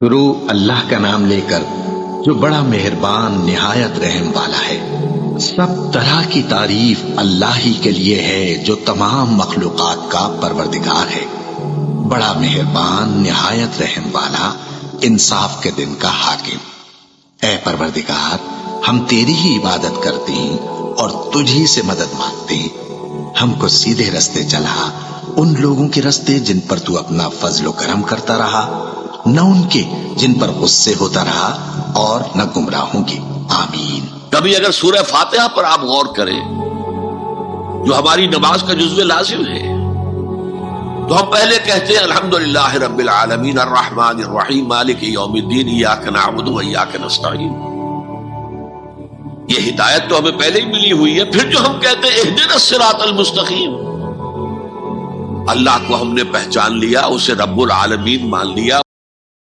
शुरू अल्लाह का नाम लेकर जो बड़ा मेहरबान निहायत रहम वाला है। सब तरह की तारीफ अल्लाह ही के लिए है जो तमाम मखलूकात का परवरदिगार है। बड़ा मेहरबान निहायत रहम वाला, इंसाफ के दिन का हाकिम। ऐ परवरदिगार, हम तेरी ही इबादत करते हैं और तुझी से मदद मांगते हैं। हमको सीधे रास्ते चला, उन लोगों के रास्ते जिन पर तू अपना फजलो करम करता रहा, न उनके जिन पर गुस्से होता रहा, और न गुमराहों की। आमीन। कभी अगर सूरह फातिहा पर आप गौर करें, जो हमारी नमाज का जुज़्वे लाजिम है, तो हम पहले कहते हैं अल्हम्दुलिल्लाह रब्बिल आलमीन अर्रहमानिर रहीम मालिकि यौमिद्दीन इय्याका नअबुदु व इय्याका नस्तईन। ये हिदायत तो हमें पहले ही मिली हुई है। फिर जो हम कहते हैं इहदिनस सिरातल मुस्तकीम, अल्लाह को हमने पहचान लिया, उसे रब्बुल आलमीन मान लिया।